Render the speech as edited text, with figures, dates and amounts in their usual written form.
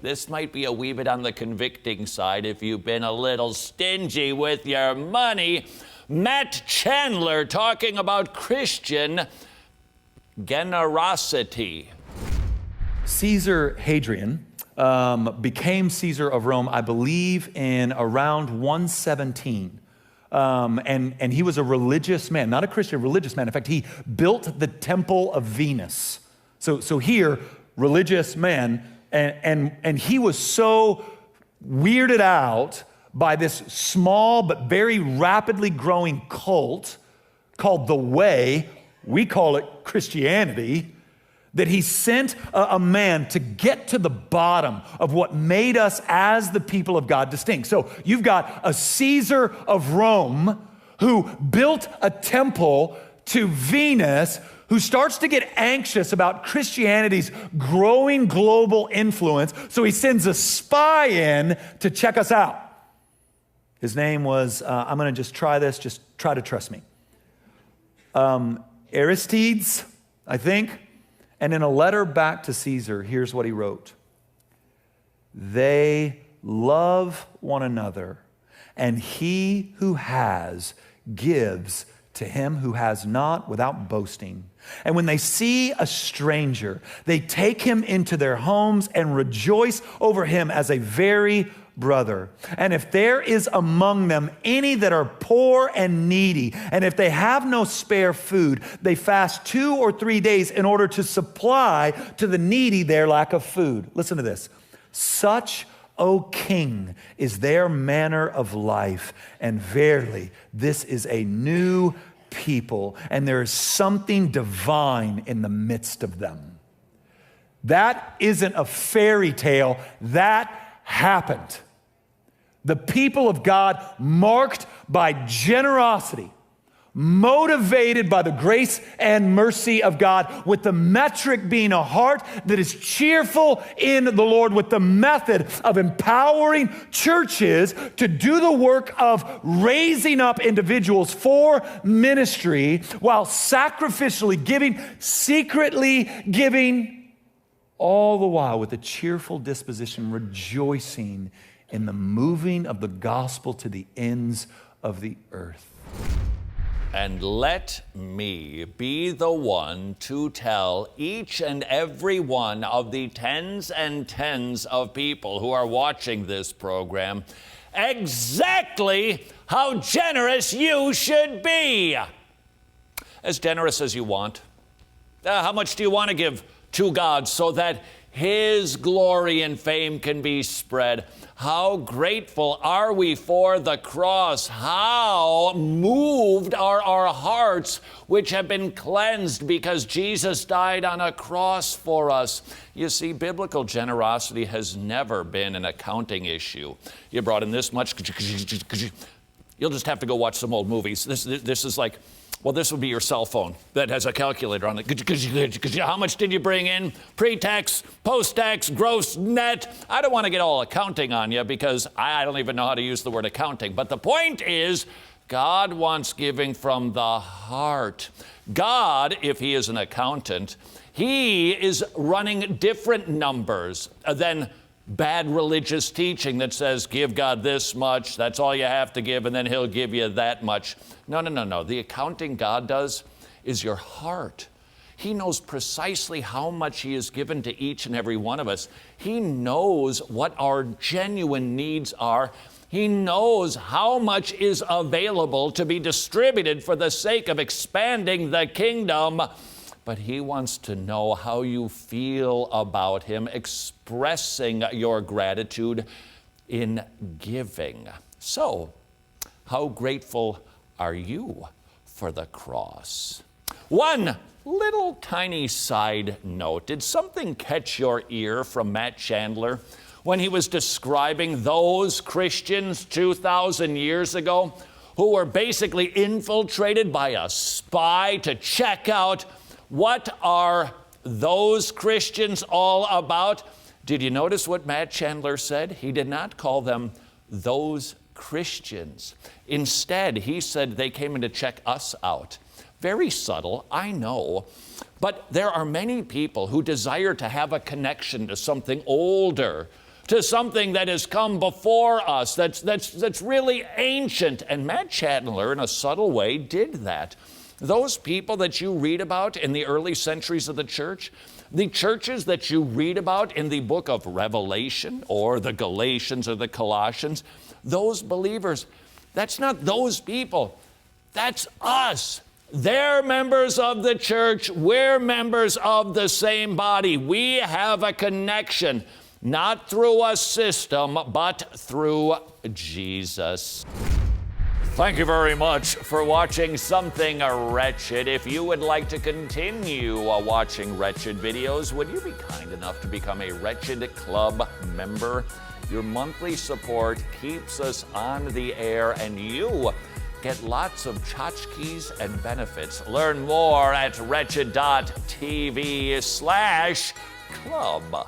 this might be a wee bit on the convicting side if you've been a little stingy with your money. Matt Chandler talking about Christian generosity. Caesar Hadrian became Caesar of Rome, I believe, in around 117. And he was a religious man, not a Christian, a religious man. In fact, he built the Temple of Venus. So here, religious man, and he was so weirded out by this small but very rapidly growing cult called the Way, we call it Christianity, that he sent a man to get to the bottom of what made us as the people of God distinct. So you've got a Caesar of Rome who built a temple to Venus, who starts to get anxious about Christianity's growing global influence. So he sends a spy in to check us out. His name was, I'm going to just try this, just try to trust me. Aristides, I think. And in a letter back to Caesar, here's what he wrote. They love one another, and he who has gives to him who has not without boasting. And when they see a stranger, they take him into their homes and rejoice over him as a very brother. And if there is among them any that are poor and needy, and if they have no spare food, they fast 2 or 3 days in order to supply to the needy their lack of food. Listen to this. Such, O King, is their manner of life, and verily, this is a new people, and there is something divine in the midst of them. That isn't a fairy tale. That happened. The people of God, marked by generosity, motivated by the grace and mercy of God, with the metric being a heart that is cheerful in the Lord, with the method of empowering churches to do the work of raising up individuals for ministry while sacrificially giving, secretly giving, all the while with a cheerful disposition, rejoicing in the moving of the gospel to the ends of the earth. And let me be the one to tell each and every one of the tens and tens of people who are watching this program exactly how generous you should be. As generous as you want. How much do you want to give to God so that His glory and fame can be spread? How grateful are we for the cross? How moved are our hearts, which have been cleansed because Jesus died on a cross for us? You see, biblical generosity has never been an accounting issue. You brought in this much. You'll just have to go watch some old movies. This is like, well, this would be your cell phone that has a calculator on it. How much did you bring in? Pre-tax, post-tax, gross, net. I don't want to get all accounting on you because I don't even know how to use the word accounting. But the point is, God wants giving from the heart. God, if He is an accountant, He is running different numbers than bad religious teaching that says, give God this much, that's all you have to give, and then He'll give you that much. No. The accounting God does is your heart. He knows precisely how much He has given to each and every one of us. He knows what our genuine needs are. He knows how much is available to be distributed for the sake of expanding the kingdom. But He wants to know how you feel about Him, expressing your gratitude in giving. So, how grateful are you for the cross? One little tiny side note. Did something catch your ear from Matt Chandler when he was describing those Christians 2,000 years ago who were basically infiltrated by a spy to check out what are those Christians all about? Did you notice what Matt Chandler said? He did not call them those Christians. Instead, he said they came in to check us out. Very subtle, I know, but there are many people who desire to have a connection to something older, to something that has come before us, that's really ancient. And Matt Chandler, in a subtle way, did that. Those people that you read about in the early centuries of the church, the churches that you read about in the book of Revelation or the Galatians or the Colossians, those believers, that's not those people. That's us. They're members of the church. We're members of the same body. We have a connection, not through a system, but through Jesus. Thank you very much for watching Something Wretched. If you would like to continue watching Wretched videos, would you be kind enough to become a Wretched Club member? Your monthly support keeps us on the air, and you get lots of tchotchkes and benefits. Learn more at wretched.tv/club.